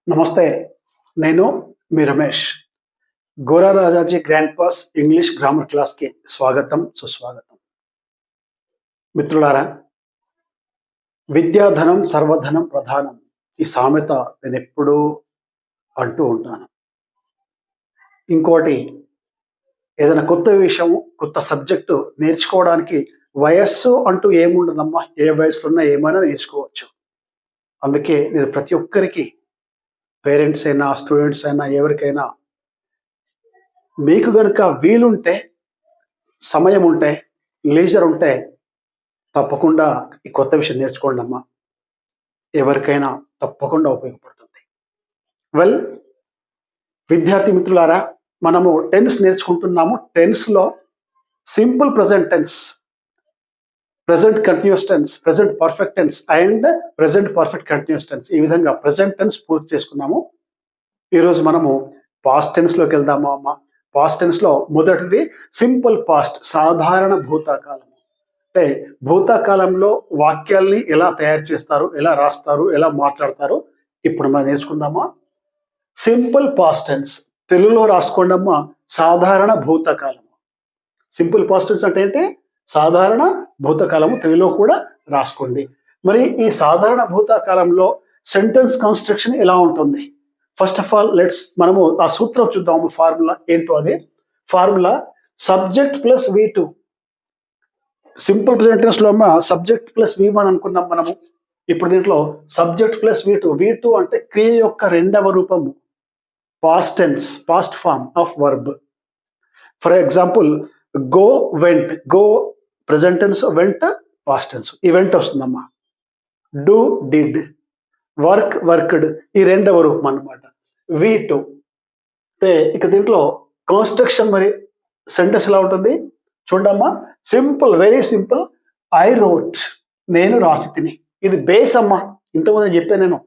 నమస్తే. నేను మీ Ramesh. Gora Rajaji grand pass English grammar క్లాస్‌కి స్వాగతం, సుస్వాగతం. మిత్రులారా, విద్యాధనం సర్వధనం ప్రధానం. ఈ సామెత నేనెప్పుడూ అంటూ ఉంటాను. ఇంకోటి, ఏదైనా కొత్త విషయం, కొత్త సబ్జెక్టు నేర్చుకోవడానికి వయస్సు అంటూ ఏముండదమ్మా. ఏ వయసులో ఉన్నా ఏమైనా నేర్చుకోవచ్చు. అందుకే నేను ప్రతి ఒక్కరికి, పేరెంట్స్ అయినా, స్టూడెంట్స్ అయినా, ఎవరికైనా మీకు గనుక వీలుంటే, సమయం ఉంటే, లీజర్ ఉంటే తప్పకుండా ఈ కొత్త విషయం నేర్చుకోండమ్మా. ఎవరికైనా తప్పకుండా ఉపయోగపడుతుంది. వెల్, విద్యార్థి మిత్రులారా, మనము టెన్స్ నేర్చుకుంటున్నాము. టెన్స్‌లో simple present tense, present continuous tense, present perfect tense and present perfect continuous tense. ఈ విధంగా ప్రెజెంట్ టెన్స్ పూర్తి చేసుకున్నాము. ఈరోజు మనము పాస్ట్ టెన్స్‌లోకి వెళ్దాము అమ్మ. పాస్ట్ టెన్స్‌లో మొదటిది సింపుల్ పాస్ట్, సాధారణ భూతకాలం. అంటే భూతకాలంలో వాక్యాల్ని ఎలా తయారు చేస్తారు, ఎలా రాస్తారు, ఎలా మాట్లాడతారు ఇప్పుడు మనం నేర్చుకుందామా. సింపుల్ పాస్ట్ టెన్స్ తెలుగులో రాసుకోండమ్మా. సాధారణ భూతకాలం. సింపుల్ పాస్ట్ టెన్స్ అంటే ఏంటి? సాధారణ భూతకాలము. తెలుగులో కూడా రాసుకోండి. మరి ఈ సాధారణ భూతకాలంలో సెంటెన్స్ కన్స్ట్రక్షన్ ఎలా ఉంటుంది? ఫస్ట్ ఆఫ్ ఆల్ మనము ఆ సూత్రం చూద్దాము. ఫార్ములా ఏంటో అది. Formula subject plus V2. Simple present tense లో అమ్మ సబ్జెక్ట్ ప్లస్ V1 అనుకున్నాం మనము. ఇప్పుడు దీంట్లో సబ్జెక్ట్ ప్లస్ V2. V2 అంటే క్రియ యొక్క రెండవ రూపము, past tense, past form of verb. For example, go went. Go present tense, went past tense. ఈవెంట్ వస్తుందమ్మా. డూ డిడ్, వర్క్ వర్క్డ్, ఈ రెండవ రూపం అన్నమాట V2. ఇక దీంట్లో కన్స్ట్రక్షన్ మరి సెంటెన్స్ ఎలా ఉంటుంది చూడమ్మా. Simple, very simple. I wrote, నేను రాసి తిని. ఇది బేస్ అమ్మా. ఇంతకుముందు చెప్పాను నేను.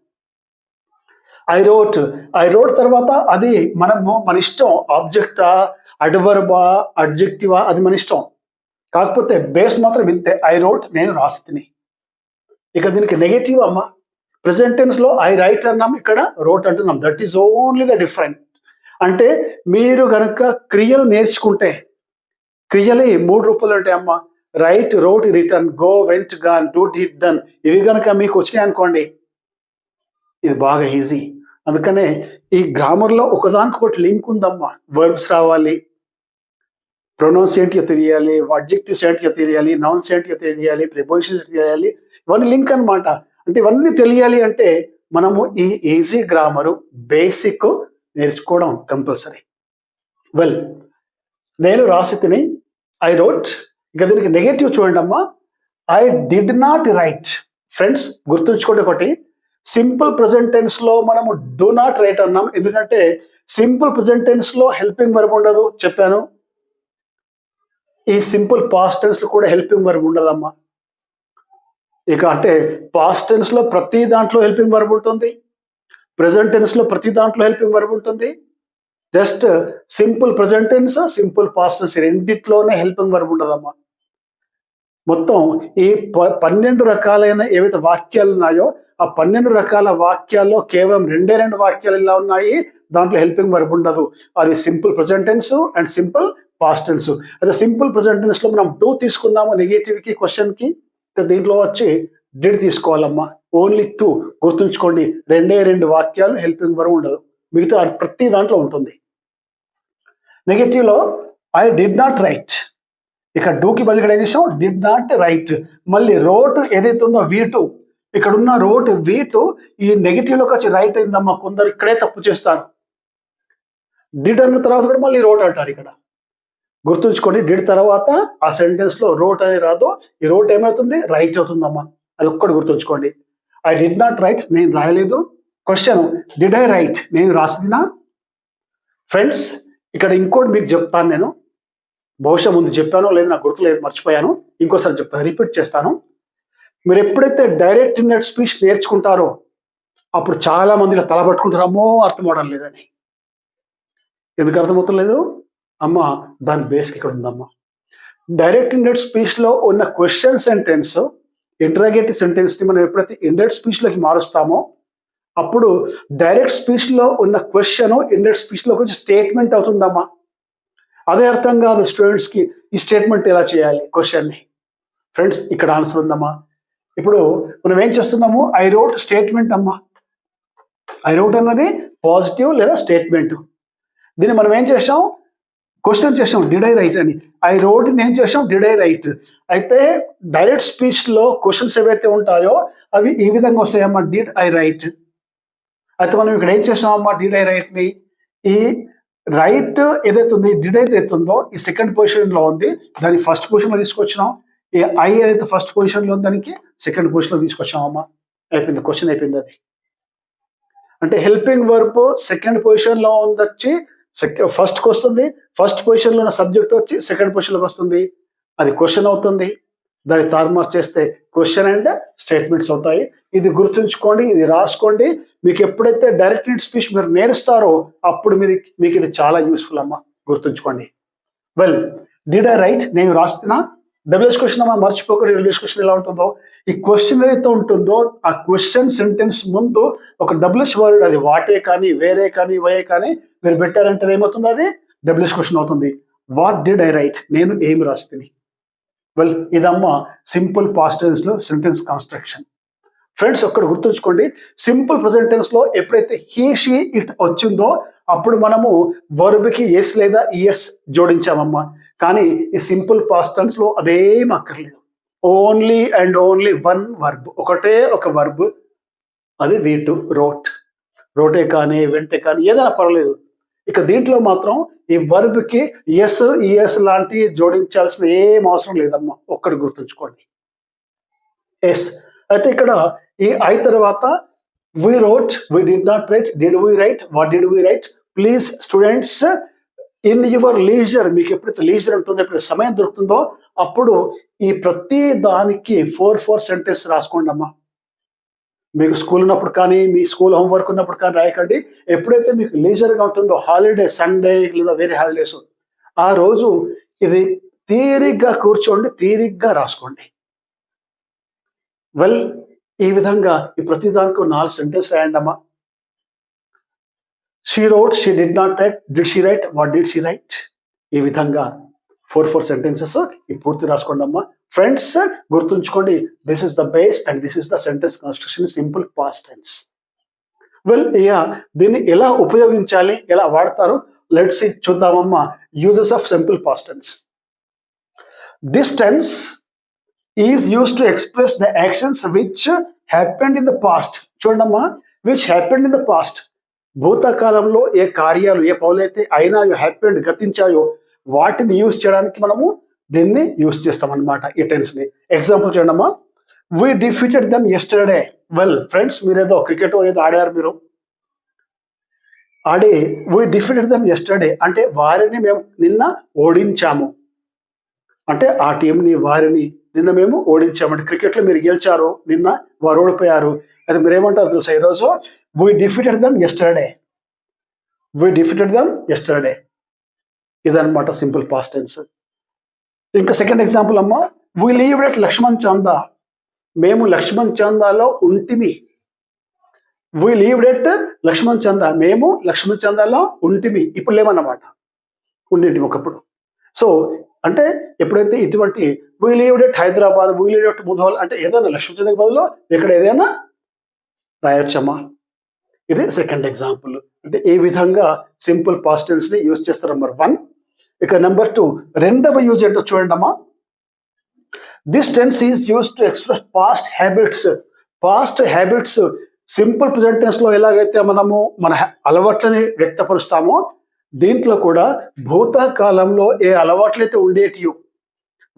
ఐ రోట్ తర్వాత అది మన ఇష్టం. ఆబ్జెక్టా, అడ్వర్బా, అడ్జెక్టివా, అది మన ఇష్టం. కాకపోతే బేస్ మాత్రం ఇంతే. ఐ రోట్, నేను రాసి తిని. ఇక దీనికి నెగటివ్ అమ్మా. ప్రెజెంట్ టెన్స్ లో ఐ రైట్ అన్నాం, ఇక్కడ రోట్ అంటున్నాం. That is only the different. అంటే మీరు గనక క్రియలు నేర్చుకుంటే, క్రియలు 3 రూపాయలు ఉంటాయి అమ్మా. Right, wrote, return, go, vent, gone, do, did, done. ఇవి కనుక మీకు వచ్చినాయి అనుకోండి, ఇది బాగా ఈజీ. అందుకనే ఈ గ్రామర్లో ఒకదానికొకటి లింక్ ఉందమ్మా. వర్బ్స్ రావాలి, ప్రొనౌన్స్ ఏంటియో తెలియాలి, అడ్జెక్టివ్స్ ఏంటియో తెలియాలి, నౌన్స్ ఏంటియో తెలియాలి, ప్రిపోజిషన్స్ తెలియాలి. ఇవన్నీ లింక్ అన్నమాట. అంటే ఇవన్నీ తెలియాలి అంటే మనము ఈ ఈజీ గ్రామరు బేసిక్ నేర్చుకోవడం కంపల్సరీ. వెల్, నేను రాసి తిని, ఐ రోట్. ఇక దీనికి నెగటివ్ చూడండి అమ్మా. I did not right. Friends, గుర్తుంచుకోండి ఒకటి. సింపుల్ ప్రెజెంట్ టెన్స్ లో మనము డూ నాట్ రైట్ అన్నాం. ఎందుకంటే సింపుల్ ప్రెజెంట్ టెన్స్ లో హెల్పింగ్ వర్బ్ ఉండదు, చెప్పాను. ఈ సింపుల్ పాస్ట్ టెన్స్ లో కూడా హెల్పింగ్ వర్బ్ ఉండదమ్మా. ఇక అంటే పాస్ట్ టెన్స్ లో ప్రతి దాంట్లో హెల్పింగ్ వర్బ్ ఉంటుంది, ప్రెజెంట్ టెన్స్ లో ప్రతి దాంట్లో హెల్పింగ్ వర్బ్ ఉంటుంది. Just simple present tense, simple past tense రెండిట్లోనే హెల్పింగ్ వర్బ్ ఉండదమ్మా. మొత్తం ఈ 12 రకాలైన ఏవైతే వాక్యాలు ఉన్నాయో, ఆ 12 రకాల వాక్యాల్లో కేవలం 2 వాక్యాలు ఇలా ఉన్నాయి, దాంట్లో హెల్పింగ్ వర్బ్ ఉండదు. అది simple present tense and simple past tense. అదే సింపుల్ ప్రెజెంట్ టెన్స్ లో మనం డూ తీసుకున్నాము నెగటివ్ కి, క్వశ్చన్ కి. దీంట్లో వచ్చి డిడ్ తీసుకోవాలమ్మా. ఓన్లీ 2. గుర్తుంచుకోండి, 2 వాక్యాలు హెల్పింగ్ వర్బ్ ఉండదు, మిగతా ప్రతి దాంట్లో ఉంటుంది. నెగటివ్ లో ఐ డిడ్ నాట్ రైట్. ఇక డూకి బదులు ఏం చేసాం? Did not right. మళ్ళీ రోట్ ఏదైతే ఉందో V2, ఇక్కడ ఉన్న రోట్ V2 ఈ నెగటివ్ లోకి వచ్చి రైట్ అయిందమ్మా. కొందరు ఇక్కడే తప్పు చేస్తారు. డిడ్ అన్న తర్వాత కూడా మళ్ళీ రోట్ అంటారు. ఇక్కడ గుర్తుంచుకోండి, డిడ్ తర్వాత ఆ సెంటెన్స్ లో రోట్ అనేది రాదు. ఈ రోట్ ఏమవుతుంది? రైట్ అవుతుందమ్మా. అది ఒక్కటి గుర్తుంచుకోండి. ఐ డిడ్ నాట్ రైట్, నేను రాయలేదు. క్వశ్చన్, డిడ్ ఐ రైట్, నేను రాసినా? ఫ్రెండ్స్, ఇక్కడ ఇంకోటి మీకు చెప్తాను నేను. బహుశా ముందు చెప్పానో లేదు, నాకు గుర్తులేదు, మర్చిపోయాను. ఇంకోసారి చెప్తాను, రిపీట్ చేస్తాను. మీరు ఎప్పుడైతే డైరెక్ట్ ఇండైరెక్ట్ స్పీచ్ నేర్చుకుంటారో అప్పుడు చాలా మంది ఇలా తలబట్టుకుంటారు, అమ్మో అర్థం అవడం లేదని. ఎందుకు అర్థమవుతలేదు అమ్మ? దాని బేస్కి ఇక్కడ ఉందమ్మా. డైరెక్ట్ ఇండైరెక్ట్ స్పీచ్ లో ఉన్న క్వశ్చన్ సెంటెన్స్, ఇంటరాగేటివ్ సెంటెన్స్ ని మనం ఎప్పుడైతే ఇండైరెక్ట్ స్పీచ్ లోకి మారుస్తామో అప్పుడు డైరెక్ట్ స్పీచ్లో ఉన్న క్వశ్చన్ ఇండైరెక్ట్ స్పీచ్లో కొంచెం స్టేట్మెంట్ అవుతుందమ్మా. అదే అర్థం కాదు స్టూడెంట్స్కి, ఈ స్టేట్మెంట్ ఎలా చేయాలి క్వశ్చన్ని. ఫ్రెండ్స్ ఇక్కడ ఆన్సర్ ఉందమ్మా. ఇప్పుడు మనం ఏం చేస్తున్నాము, ఐ రోట్ స్టేట్మెంట్ అమ్మా. ఐ రోట్ అన్నది పాజిటివ్ లేదా స్టేట్మెంట్. దీన్ని మనం ఏం చేసాం, క్వశ్చన్ చేసాం, డిడ్ ఐ రైట్ అని. ఐ రోట్ ఏం చేసాం, డిడ్ ఐ రైట్. అయితే డైరెక్ట్ స్పీచ్లో క్వశ్చన్స్ ఏవైతే ఉంటాయో అవి ఈ విధంగా వస్తాయమ్మా, డిడ్ ఐ రైట్. అయితే మనం ఇక్కడ ఏం చేసామమ్మా, డిడ్ ఐ రైట్ని ఈ రైట్ ఏదైతే ఉంది, డిడ్ ఏదైతే ఉందో ఈ సెకండ్ పొజిషన్లో ఉంది, దాన్ని ఫస్ట్ పొజిషన్లో తీసుకొచ్చినాం. ఈ ఐ ఏదైతే ఫస్ట్ పొజిషన్లో ఉంది దానికి సెకండ్ పొజిషన్లో తీసుకొచ్చామమ్మా. అయిపోయింది, క్వశ్చన్ అయిపోయింది. అది అంటే హెల్పింగ్ వర్బ్ సెకండ్ పొజిషన్లో ఉంది వచ్చి ఫస్ట్కి వస్తుంది, ఫస్ట్ పొజిషన్లో ఉన్న సబ్జెక్ట్ వచ్చి సెకండ్ పొజిషన్లోకి వస్తుంది, అది క్వశ్చన్ అవుతుంది. దాన్ని తారుమారు చేస్తే క్వశ్చన్ అండ్ స్టేట్మెంట్స్ అవుతాయి. ఇది గుర్తుంచుకోండి, ఇది రాసుకోండి. మీకు ఎప్పుడైతే డైరెక్ట్ స్పీచ్ మీరు నేర్స్తారో అప్పుడు మీకు ఇది చాలా యూస్ఫుల్ అమ్మా, గుర్తుంచుకోండి. వెల్, డిడ్ ఐ రైట్ నేను రాస్తున్నా. డబ్ల్యూహెచ్ క్వశ్చన్ అమ్మా, మర్చిపోకండి. డబ్ల్యూహెచ్ క్వశ్చన్ ఎలా ఉంటుందో, ఈ క్వశ్చన్ ఏదైతే ఉంటుందో ఆ క్వశ్చన్ సెంటెన్స్ ముందు ఒక డబ్ల్యూహెచ్ వర్డ్, అది వాటే కానీ వేరే కానీ వయే కానీ మీరు పెట్టారంటే ఏమవుతుంది, అది డబ్ల్యూహెచ్ క్వశ్చన్ అవుతుంది. వాట్ డిడ్ ఐ రైట్, నేను ఏమి రాస్తుంది. వెల్, ఇదమ్మా సింపుల్ పాస్ట్ టెన్స్ లో సెంటెన్స్ కన్స్ట్రక్షన్. ఫ్రెండ్స్ ఒక్కటి గుర్తుంచుకోండి, సింపుల్ ప్రెజెంట్ టెన్స్ లో ఎప్పుడైతే హీ షీ ఇట్ వచ్చిందో అప్పుడు మనము వర్బ్కి ఎస్ లేదా ఈఎస్ జోడించామమ్మా. కానీ ఈ సింపుల్ పాస్ట్ టెన్స్ లో అదేం అక్కర్లేదు. Only and only one verb, ఒకటే ఒక వర్బ్, అది వీ టు రోట్. రోటే కానీ వెంటే కానీ ఏదైనా పర్వాలేదు. ఇక దీంట్లో మాత్రం ఈ వర్బ్కి ఎస్ ఈఎస్ లాంటి జోడించాల్సిన ఏం అవసరం లేదమ్మా, ఒక్కటి గుర్తుంచుకోండి, ఎస్. అయితే ఇక్కడ ఈ ఐ తర్వాత we wrote, we did not write, did we write, what did we write. Please students, in your leisure, మీకు ఎప్పుడైతే లీజర్ ఉంటుందో, ఎప్పుడైతే సమయం దొరుకుతుందో అప్పుడు ఈ ప్రతి దానికి 4 సెంటెన్స్ రాసుకోండి అమ్మా. మీకు స్కూల్ ఉన్నప్పుడు కానీ, మీ స్కూల్ హోంవర్క్ ఉన్నప్పుడు కానీ రాయకండి. ఎప్పుడైతే మీకు లీజర్గా ఉంటుందో, హాలిడే, సండే లేదా వేరే హాలిడేస్, ఆ రోజు ఇది తీరిగ్గా కూర్చోండి, తీరిగ్గా రాసుకోండి. వెల్, ఈ విధంగా ఈ ప్రతి దానికి 4 సెంటెన్స్ రాయండి అమ్మా. She wrote, she did not write, did she right, what did she right. ఈ విధంగా 4 సెంటెన్సెస్ ఈ పూర్తి రాసుకోండి అమ్మా. ఫ్రెండ్స్ గుర్తుంచుకోండి, this is the base and this is the sentence construction simple past tense. Well, దీన్ని ఎలా ఉపయోగించాలి, ఎలా వాడతారు, లెట్స్ సీ, చూద్దామమ్మా. Uses of simple past tense. This tense is used to express the actions which happened in the past. చూడమ్మా, which happened in the past, భూతకాలంలో ఏ కార్యాలు, ఏ పనులైతే అయినాయో, హ్యాపెండ్ గతించాయో వాటిని యూజ్ చేయడానికి మనము దీన్ని యూజ్ చేస్తాం అనమాట, ఈ టెన్స్ ని. ఎగ్జాంపుల్ చూడమ్మా, we defeated them yesterday. Well friends, మీరేదో క్రికెట్ ఏదో ఆడారు, మీరు ఆడి వి డిఫీటెడ్ దెమ్ యెస్టర్డే అంటే వారిని మేము నిన్న ఓడించాము, అంటే ఆ టీంని వారిని నిన్న మేము ఓడించామంటే క్రికెట్లో మీరు గెలిచారు, నిన్న వారు ఓడిపోయారు. అది మీరేమంటారు తెలుసా, ఈరోజు వి డిఫీటెడ్ దెమ్ యెస్టర్డే, వి డిఫీటెడ్ దెమ్ యెస్టర్డే. ఇదన్నమాట సింపుల్ పాస్ట్ టెన్స్. ఇంకా సెకండ్ ఎగ్జాంపుల్ అమ్మా, వి లీవ్డ్ ఎట్ లక్ష్మణ్ చందా, మేము లక్ష్మణ్ చందాలో ఉంటిమి. వి లీవ్డ్ ఎట్ లక్ష్మణ్ చందా, మేము లక్ష్మణ్ చందాలో ఉంటిమి. ఇప్పుడు లేమన్నమాట, ఉండింటిమి ఒకప్పుడు. సో అంటే ఎప్పుడైతే ఇటువంటి we lived at Hyderabad, we lived at Mudhol అంటే ఏదైనా లక్ష్మణ్ చందాకి బదులు ఇక్కడ ఏదైనా రాయొచ్చమ్మా. ఇది సెకండ్ ఎగ్జాంపుల్. అంటే ఈ విధంగా సింపుల్ పాస్ట్ టెన్స్ ని యూజ్ చేస్తారు, నెంబర్ 1. ఇక నెంబర్ 2, రెండవ యూజ్ ఏంటో చూడండి అమ్మా. This tense is use to express past habits. Past habits simple present tense లో ఎలాగైతే మనము మన అలవాట్లని వ్యక్తపరుస్తామో, దీంట్లో కూడా భూతకాలంలో ఏ అలవాట్లయితే ఉండేటియో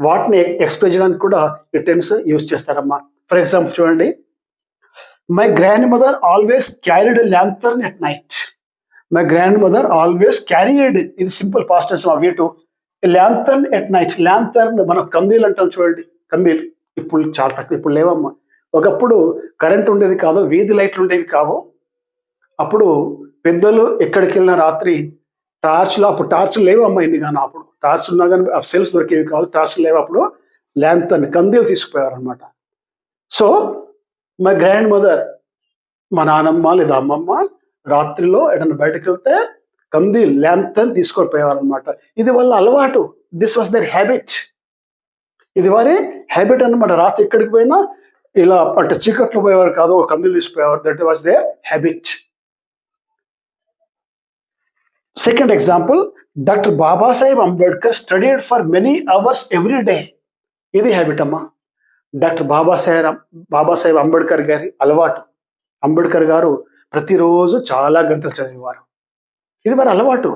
వాటిని ఎక్స్ప్రెస్ చేయడానికి కూడా ఈ టెన్స్ యూజ్ చేస్తారమ్మా. ఫర్ ఎగ్జాంపుల్ చూడండి, my grandmother always carried lantern at night. My grandmother always carried, ఇది సింపుల్ పాస్ట్ టెన్స్ అవి to lantern at night. Lantern మనం కందీల్ అంటాం చూడండి, కందీల్ ఇప్పుడు చాలా తక్కువ, ఇప్పుడు లేవమ్మా. ఒకప్పుడు కరెంట్ ఉండేది కాదు, వీధి లైట్లు ఉండేవి కావు. అప్పుడు పెద్దలు ఎక్కడికి వెళ్ళిన రాత్రి టార్చ్లో, అప్పుడు టార్చ్ లేవమ్మా ఇన్ని, కానీ అప్పుడు టార్చ్ ఉన్నా కానీ సెల్స్ దొరికేవి కాదు, టార్చ్ లేవు. అప్పుడు ల్యాంథర్న్ కందీలు తీసుకుపోయారు అనమాట. సో మై గ్రాండ్ మదర్ మా నానమ్మ లేదా అమ్మమ్మ రాత్రిలో ఎటన్నా బయటకు వెళ్తే కంది ల్యాంప్తోని తీసుకొని పోయేవారు అనమాట. ఇది వాళ్ళ అలవాటు. This was their habit. ఇది వారి హ్యాబిట్ అన్నమాట. రాత్రి ఎక్కడికి పోయినా ఇలా అంటే చీకట్లో పోయేవారు కాదు, ఒక కందులు తీసిపోయేవారు. That was their habit. Second example, doctor Babasaheb Ambedkar studied for many hours every day. ఇది హ్యాబిట్ అమ్మా. డాక్టర్ బాబాసాహెబ్ అంబేద్కర్ గారి అలవాటు. అంబేద్కర్ గారు ప్రతిరోజు చాలా గంటలు చదివేవారు. ఇది వారి అలవాటు.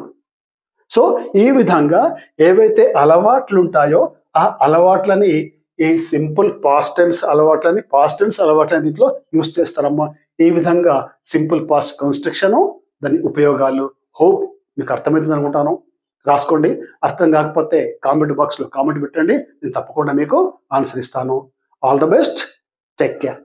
సో ఈ విధంగా ఏవైతే అలవాట్లు ఉంటాయో ఆ అలవాట్లని ఈ సింపుల్ పాస్ట్ టెన్స్ అలవాట్లని దీంట్లో యూజ్ చేస్తారమ్మా. ఈ విధంగా సింపుల్ పాస్ట్ కన్స్ట్రక్షన్, దాని ఉపయోగాలు. హోప్ మీకు అర్థమవుతుంది అనుకుంటాను. రాసుకోండి. అర్థం కాకపోతే కామెంట్ బాక్స్లో కామెంట్ పెట్టండి. నేను తప్పకుండా మీకు ఆన్సర్ ఇస్తాను. All the best. Take care.